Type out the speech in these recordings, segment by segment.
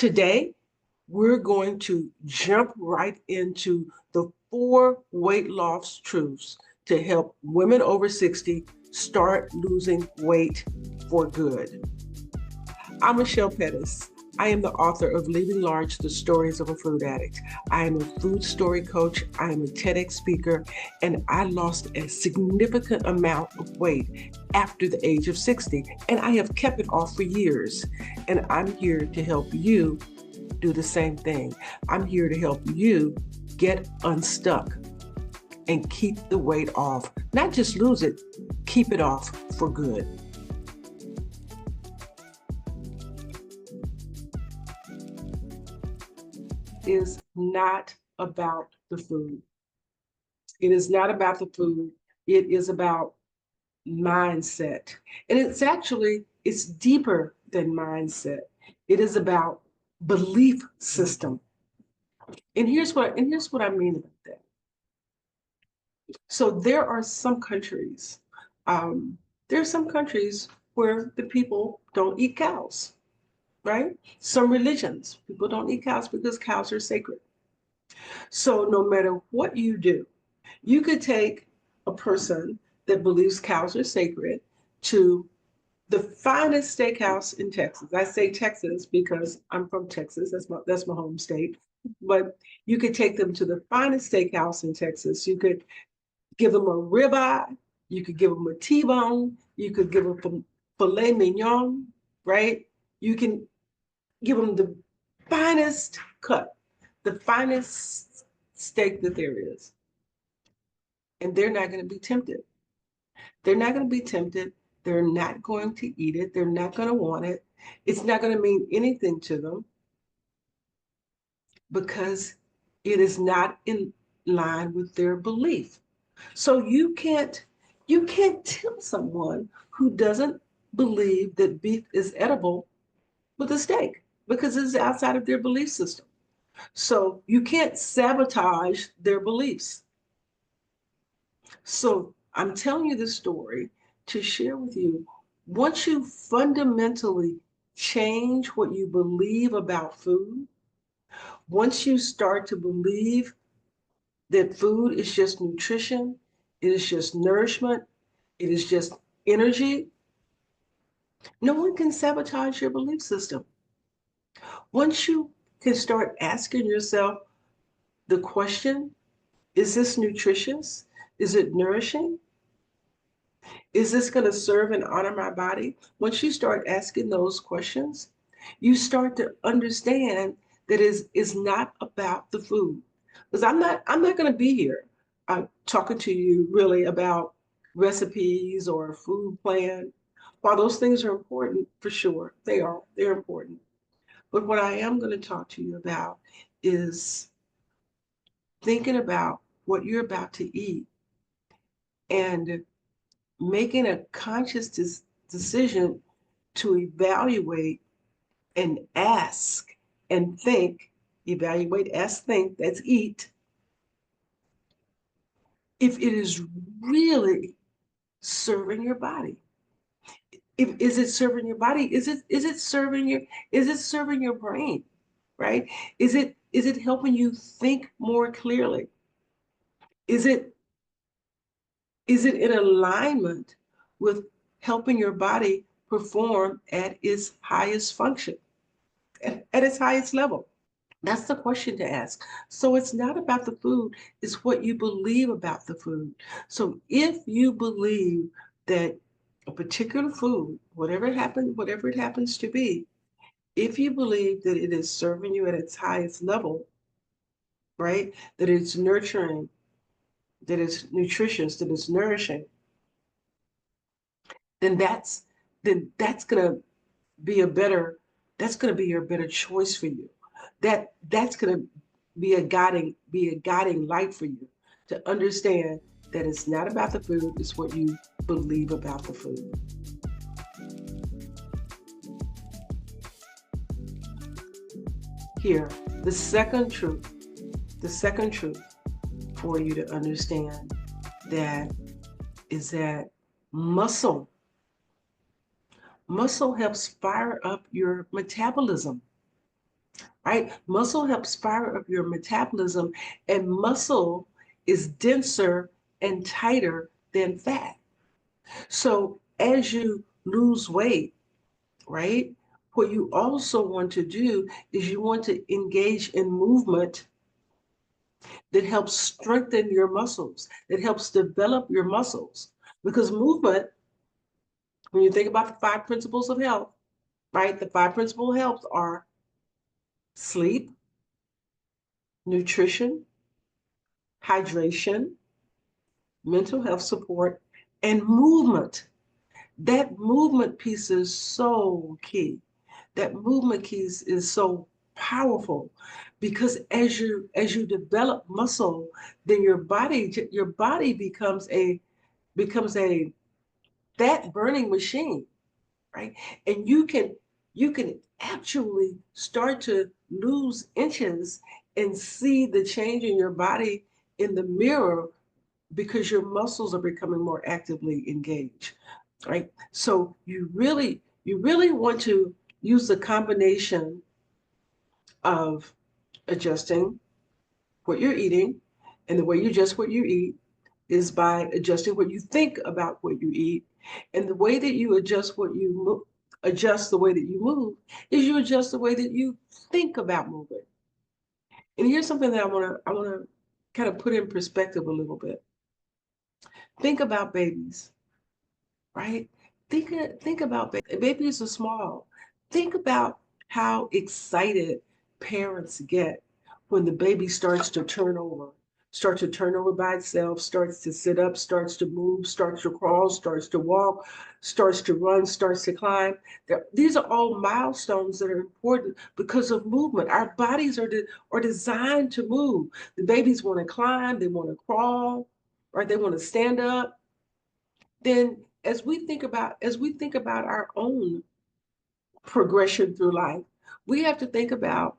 Today, we're going to jump right into the 4 weight loss truths to help women over 60 start losing weight for good. I'm Michelle Petties. I am the author of Leaving Large, The Stories of a Food Addict. I am a food story coach. I am a TEDx speaker, and I lost a significant amount of weight after the age of 60, and I have kept it off for years. And I'm here to help you do the same thing. I'm here to help you get unstuck and keep the weight off. Not just lose it, keep it off for good. Is not about the food. It is not about the food. It is about mindset. And it's deeper than mindset. It is about belief system. And here's what I mean about that. So there are some countries, where the people don't eat cows, right? Some religions, people don't eat cows because cows are sacred. So no matter what you do, you could take a person that believes cows are sacred to the finest steakhouse in Texas. I say Texas because I'm from Texas. That's my home state. But you could take them to the finest steakhouse in Texas. You could give them a ribeye. You could give them a T-bone. You could give them filet mignon, right? You can give them the finest cut, the finest steak that there is. And they're not going to be tempted. They're not going to be tempted. They're not going to eat it. They're not going to want it. It's not going to mean anything to them because it is not in line with their belief. So you can't tell someone who doesn't believe that beef is edible with a steak because it's outside of their belief system. So you can't sabotage their beliefs. So I'm telling you this story to share with you. Once you fundamentally change what you believe about food, once you start to believe that food is just nutrition, it is just nourishment, it is just energy, no one can sabotage your belief system. Once you can start asking yourself the question, is this nutritious? Is it nourishing? Is this going to serve and honor my body? Once you start asking those questions, you start to understand that is not about the food. Because I'm not going to be here talking to you really about recipes or a food plan. While those things are important, for sure, they're important. But what I am going to talk to you about is thinking about what you're about to eat and making a conscious decision to evaluate and ask and think, evaluate, ask, think, that's eat, if it is really serving your body. Is it serving your body? Is it serving your brain, right? Is it helping you think more clearly? Is it in alignment with helping your body perform at its highest function, at its highest level? That's the question to ask. So it's not about the food, it's what you believe about the food. So if you believe that a particular food, whatever it happens to be, if you believe that it is serving you at its highest level, right? That it's nurturing, that it's nutritious, that it's nourishing, then that's gonna be your better choice for you. That's gonna be a guiding light for you to understand that it's not about the food, it's what you believe about the food. Here, the second truth for you to understand that is that muscle helps fire up your metabolism. right? Muscle helps fire up your metabolism, and muscle is denser and tighter than fat. So as you lose weight, right, what you also want to do is you want to engage in movement that helps strengthen your muscles, that helps develop your muscles. Because movement, when you think about the 5 principles of health, right, the 5 principles of health are sleep, nutrition, hydration, mental health support, and movement. That movement piece is so key. That movement piece is so powerful because as you develop muscle, then your body becomes a fat burning machine, right? And you can actually start to lose inches and see the change in your body in the mirror because your muscles are becoming more actively engaged, right? So you really want to use the combination of adjusting what you're eating, and the way you adjust what you eat is by adjusting what you think about what you eat, and the way that you adjust the way that you move is you adjust the way that you think about moving. And here's something that I want to kind of put in perspective a little bit. Think about babies, right? Think about babies are small. Think about how excited parents get when the baby starts to turn over by itself, starts to sit up, starts to move, starts to crawl, starts to walk, starts to run, starts to climb. These are all milestones that are important because of movement. Our bodies are designed to move. The babies want to climb, they want to crawl, right? They want to stand up. Then as we think about our own progression through life, we have to think about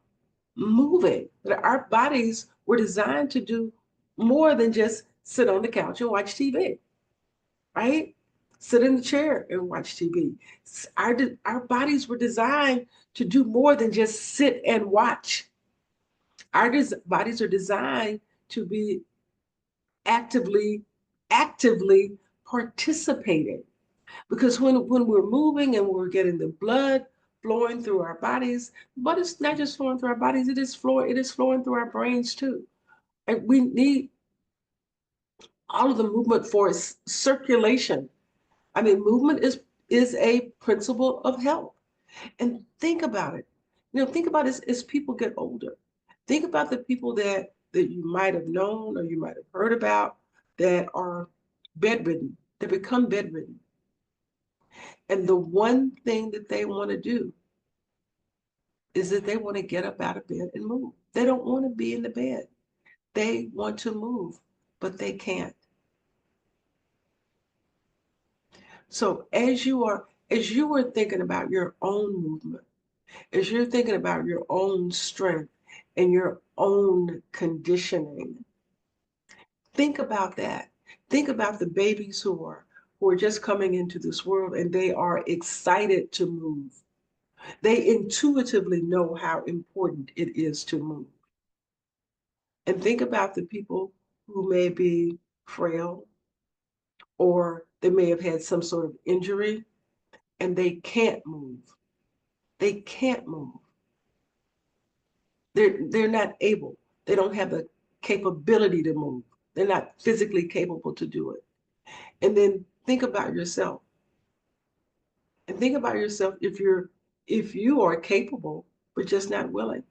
moving. That our bodies were designed to do more than just sit on the couch and watch TV, right? Sit in the chair and watch TV. Our bodies were designed to do more than just sit and watch. Bodies are designed to be actively participating. Because when we're moving and we're getting the blood flowing through our bodies, but it's not just flowing through our bodies, it is flowing through our brains too. And we need all of the movement for circulation. I mean, movement is a principle of health. And think about it. Think about it as people get older. Think about the people that you might have known or you might have heard about that are bedridden, that become bedridden. And the one thing that they want to do is that they want to get up out of bed and move. They don't want to be in the bed. They want to move, but they can't. So as you are thinking about your own movement, as you're thinking about your own strength and your own conditioning, think about that. Think about the babies who are just coming into this world and they are excited to move. They intuitively know how important it is to move. And think about the people who may be frail or they may have had some sort of injury and they can't move. They can't move. They're not able. They don't have the capability to move. They're not physically capable to do it. And then think about yourself. And think about yourself if you are capable but just not willing.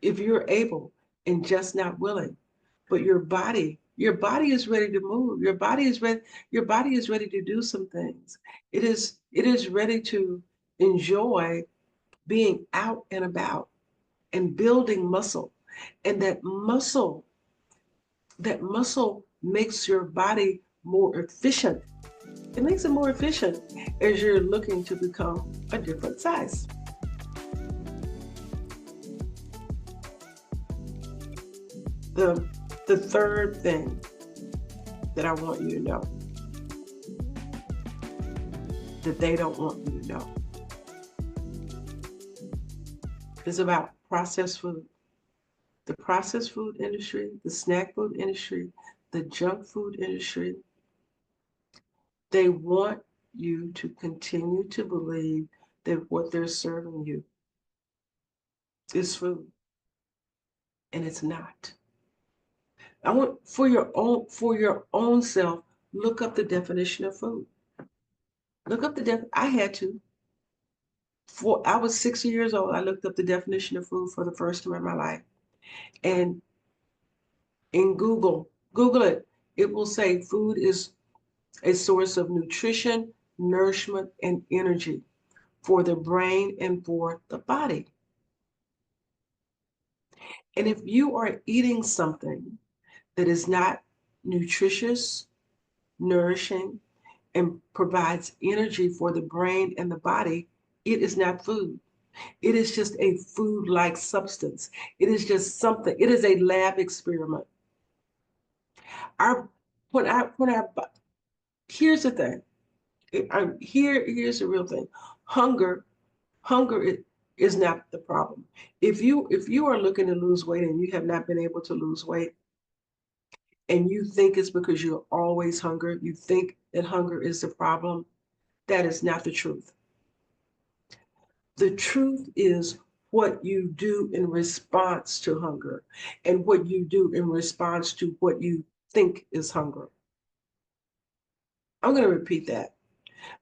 If you're able and just not willing, but your body is ready to move. Your body is ready to do some things. It is ready to enjoy being out and about and building muscle. And that muscle makes your body more efficient. It makes it more efficient as you're looking to become a different size. The third thing that I want you to know that they don't want you to know is about processed food. The processed food industry, the snack food industry, the junk food industry, they want you to continue to believe that what they're serving you is food, and it's not. I want for your own self, look up the definition of food. Look up I had to. I was 60 years old. I looked up the definition of food for the first time in my life. And in Google it, it will say food is a source of nutrition, nourishment, and energy for the brain and for the body. And if you are eating something that is not nutritious, nourishing, and provides energy for the brain and the body, it is not food. It is just a food-like substance. It is just something. It is a lab experiment. Our when I when I Here's the thing. Here's the real thing. Hunger, hunger is not the problem. If you are looking to lose weight and you have not been able to lose weight, and you think it's because you're always hungry, you think that hunger is the problem, that is not the truth. The truth is what you do in response to hunger and what you do in response to what you think is hunger. I'm going to repeat that.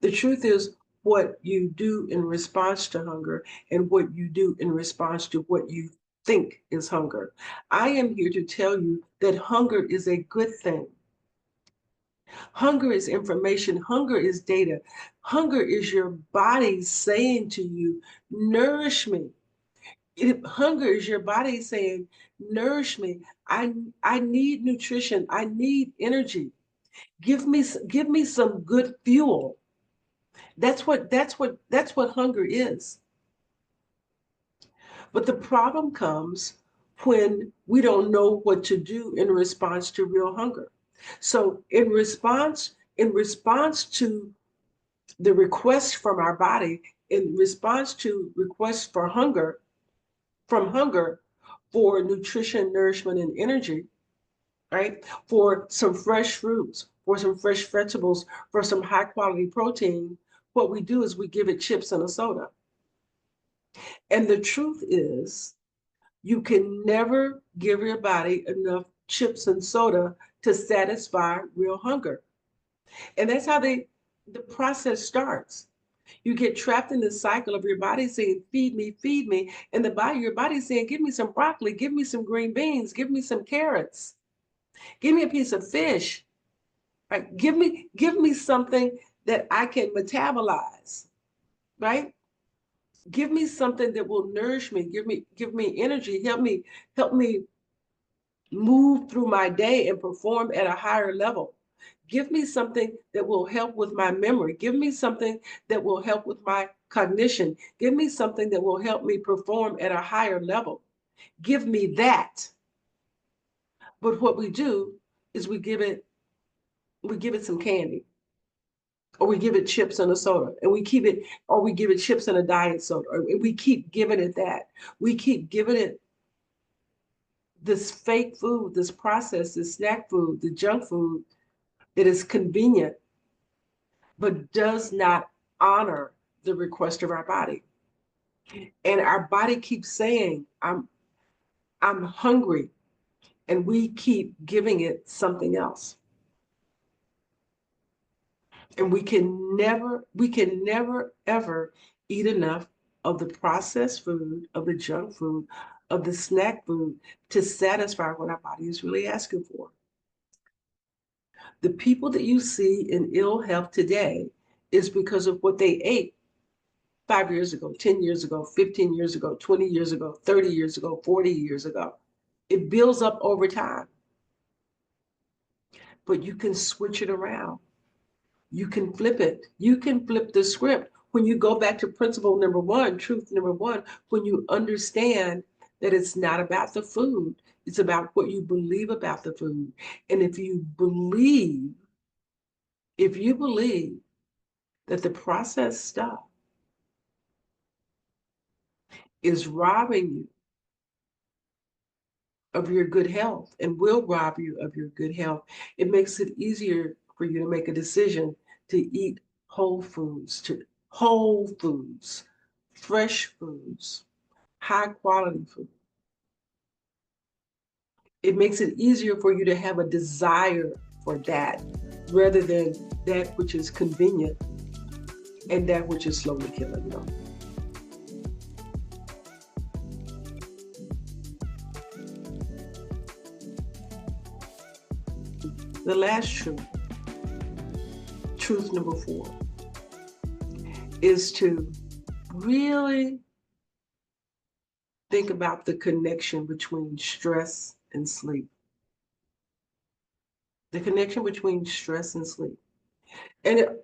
The truth is what you do in response to hunger and what you do in response to what you think is hunger. I am here to tell you that hunger is a good thing. Hunger is information. Hunger is data. Hunger is your body saying to you, nourish me. Hunger is your body saying, nourish me. I need nutrition. I need energy. Give me some good fuel. That's what hunger is. But the problem comes when we don't know what to do in response to real hunger. So in response to the request from our body, in response to requests for hunger, from hunger for nutrition, nourishment, and energy, right? For some fresh fruits, for some fresh vegetables, for some high quality protein, what we do is we give it chips and a soda. And the truth is, you can never give your body enough chips and soda to satisfy real hunger. And that's how the process starts. You get trapped in the cycle of your body saying, feed me. And your body saying, give me some broccoli, give me some green beans, give me some carrots, give me a piece of fish, right? Give me something that I can metabolize, right? Give me something that will nourish me, give me energy, help me move through my day and perform at a higher level. Give me something that will help with my memory. Give me something that will help with my cognition. Give me something that will help me perform at a higher level. Give me that. But what we do is we give it some candy, or we give it chips and a soda, and we give it chips and a diet soda, or we keep giving it that. We keep giving it this fake food, this processed, this snack food, the junk food that is convenient, but does not honor the request of our body. And our body keeps saying, I'm hungry, and we keep giving it something else. And we can never ever eat enough of the processed food, of the junk food, of the snack food to satisfy what our body is really asking for. The people that you see in ill health today is because of what they ate 5 years ago, 10 years ago, 15 years ago, 20 years ago, 30 years ago, 40 years ago. It builds up over time, but you can switch it around. You can flip it. You can flip the script. When you go back to principle number one, truth number one, when you understand that it's not about the food, it's about what you believe about the food. And if you believe that the processed stuff is robbing you of your good health and will rob you of your good health, it makes it easier for you to make a decision to eat whole foods, fresh foods, high quality food. It makes it easier for you to have a desire for that rather than that which is convenient and that which is slowly killing you. The last truth number 4, is to really think about the connection between stress and sleep. The connection between stress and sleep. And it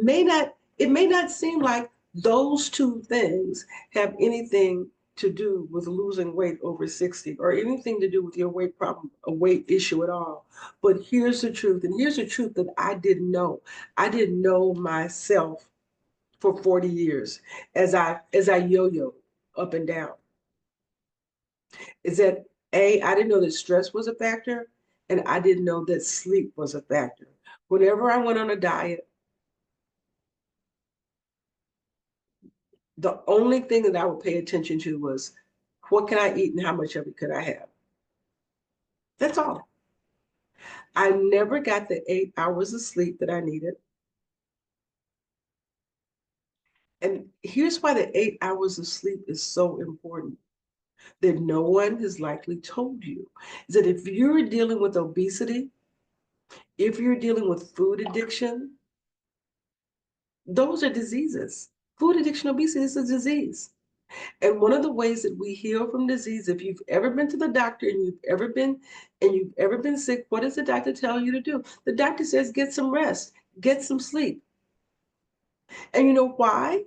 may not seem like those two things have anything to do with losing weight over 60 or anything to do with your weight problem, a weight issue at all. But here's the truth, and here's the truth that I didn't know. I didn't know myself for 40 years as I yo-yo up and down. Is that I didn't know that stress was a factor, and I didn't know that sleep was a factor. Whenever I went on a diet, the only thing that I would pay attention to was what can I eat and how much of it could I have? That's all. I never got the 8 hours of sleep that I needed. And here's why the 8 hours of sleep is so important that no one has likely told you, is that if you're dealing with obesity, if you're dealing with food addiction, those are diseases. Food addiction, obesity is a disease. And one of the ways that we heal from disease, if you've ever been to the doctor and you've ever been sick, what does the doctor tell you to do? The doctor says, get some rest, get some sleep. And you know why?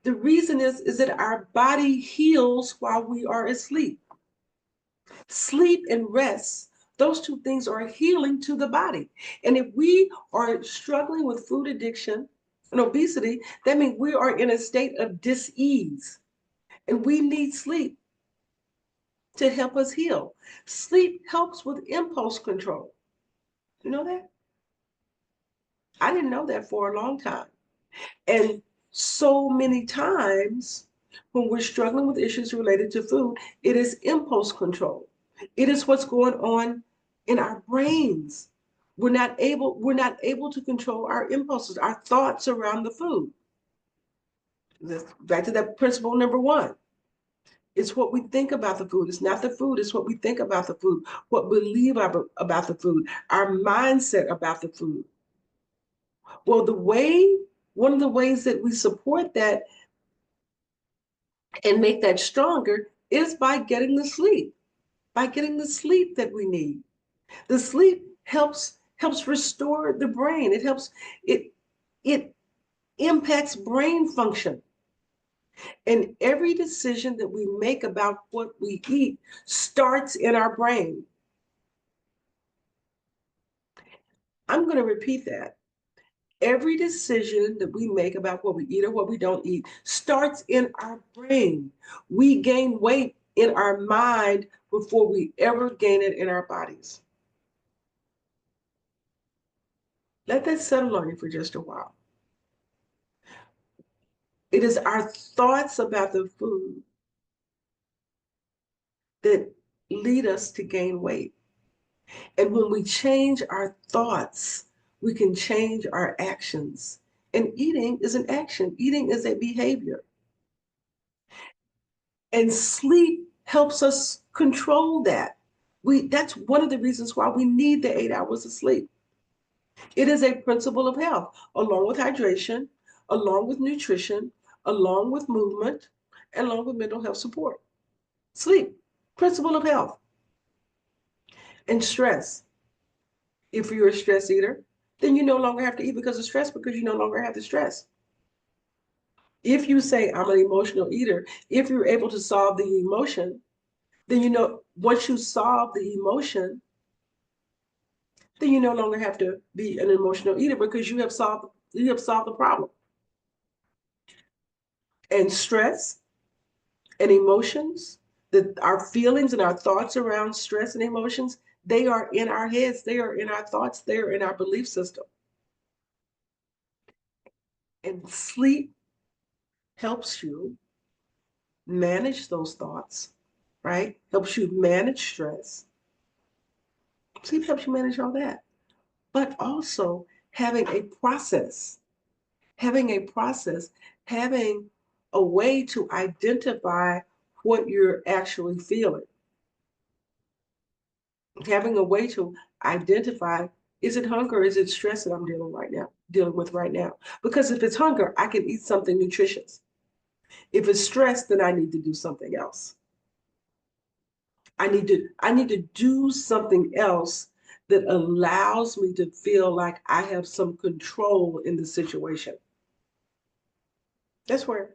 The reason is that our body heals while we are asleep. Sleep and rest, those two things are healing to the body. And if we are struggling with food addiction and obesity, that means we are in a state of dis-ease. And we need sleep to help us heal. Sleep helps with impulse control. You know that? I didn't know that for a long time. And so many times when we're struggling with issues related to food, it is impulse control. It is what's going on in our brains. We're not able to control our impulses, our thoughts around the food. Back to that principle number 1. It's what we think about the food. It's not the food. It's what we think about the food, what we believe about the food, our mindset about the food. Well, one of the ways that we support that and make that stronger is by getting the sleep, that we need. The sleep helps restore the brain. It impacts brain function. And every decision that we make about what we eat starts in our brain. I'm going to repeat that. Every decision that we make about what we eat or what we don't eat starts in our brain. We gain weight in our mind before we ever gain it in our bodies. Let that settle on you for just a while. It is our thoughts about the food that lead us to gain weight. And when we change our thoughts, we can change our actions. And eating is an action. Eating is a behavior. And sleep helps us control that. That's one of the reasons why we need the 8 hours of sleep. It is a principle of health, along with hydration, along with nutrition, along with movement, and along with mental health support. Sleep, principle of health. And stress. If you're a stress eater, then you no longer have to eat because of stress, because you no longer have the stress. If you say, I'm an emotional eater, if you're able to solve the emotion, then once you solve the emotion, then you no longer have to be an emotional eater because you have solved the problem. And stress and emotions, that our feelings and our thoughts around stress and emotions, they are in our heads, they are in our thoughts, they are in our belief system. And sleep helps you manage those thoughts, right? Helps you manage stress. Sleep helps you manage all that. But also having a process, having a process, having a way to identify what you're actually feeling, having a way to identify, is it hunger, is it stress that I'm dealing with right now? Because if it's hunger, I can eat something nutritious. If it's stress, then I need to do something else. I need to do something else that allows me to feel like I have some control in the situation. That's where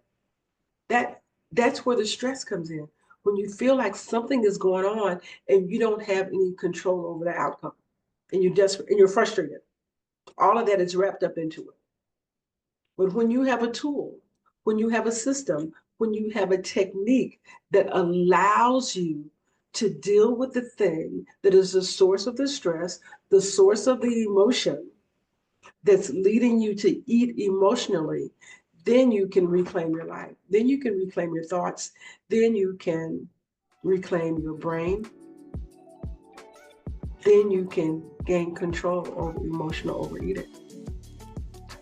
that that's where the stress comes in. When you feel like something is going on and you don't have any control over the outcome, and you're desperate and you're frustrated. All of that is wrapped up into it. But when you have a tool, when you have a system, when you have a technique that allows you to deal with the thing that is the source of the stress, the source of the emotion that's leading you to eat emotionally, then you can reclaim your life. Then you can reclaim your thoughts. Then you can reclaim your brain. Then you can gain control over emotional overeating.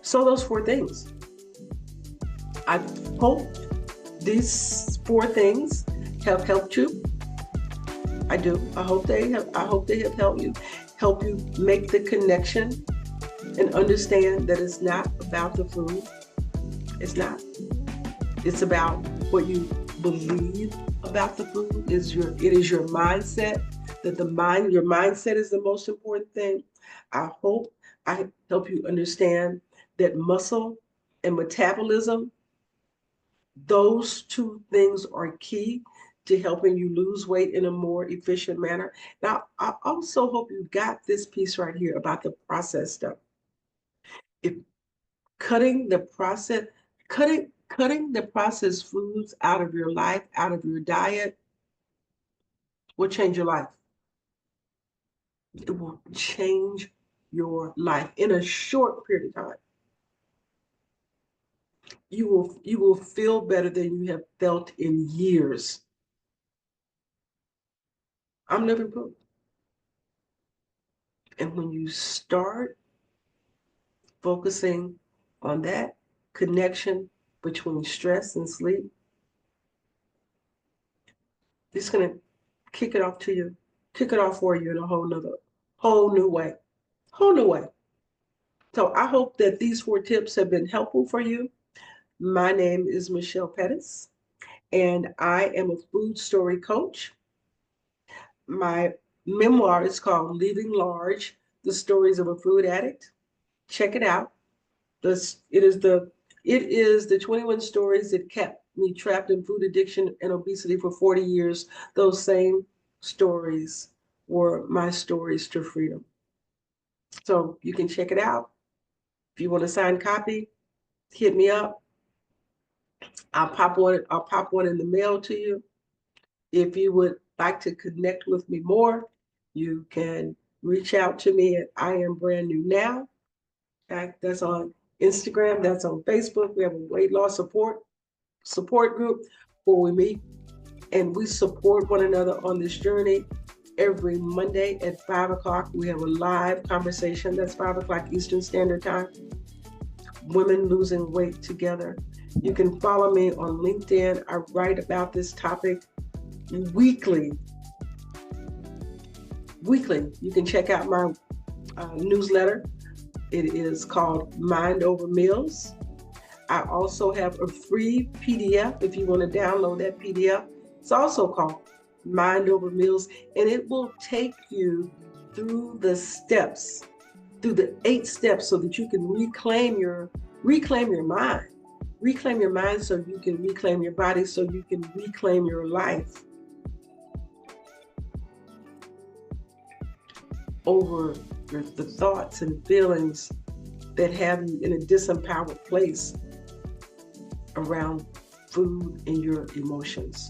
So those 4 things. I hope these 4 things have helped you. I do. I hope they have helped you, make the connection and understand that it's not about the food. It's not. It's about what you believe about the food. It is your mindset, that your mindset is the most important thing. I hope I help you understand that muscle and metabolism, those 2 things are key to helping you lose weight in a more efficient manner. Now, I also hope you got this piece right here about the process stuff. If cutting the processed foods out of your life, out of your diet, will change your life. It will change your life in a short period of time. You will feel better than you have felt in years. I'm living proof. And when you start focusing on that connection between stress and sleep, it's going to kick it off for you in a whole new way. So I hope that these 4 tips have been helpful for you. My name is Michelle Petties, and I am a food story coach. My memoir is called Leaving Large, The Stories of a Food Addict. Check it out. It is the 21 stories that kept me trapped in food addiction and obesity for 40 years. Those same stories were my stories to freedom. So you can check it out. If you want a signed copy, hit me up. I'll pop one in the mail to you. If you would like to connect with me more, you can reach out to me at I Am Brand New Now. That's on Instagram, that's on Facebook. We have a weight loss support group where we meet and we support one another on this journey. Every Monday at 5 o'clock, we have a live conversation. That's 5 o'clock Eastern Standard Time. Women losing weight together. You can follow me on LinkedIn. I write about this topic weekly. You can check out my newsletter. It is called Mind Over Meals. I also have a free PDF if you want to download that PDF. It's also called Mind Over Meals, and it will take you through the 8 steps so that you can reclaim your mind. Reclaim your mind so you can reclaim your body, so you can reclaim your life over the thoughts and feelings that have you in a disempowered place around food and your emotions.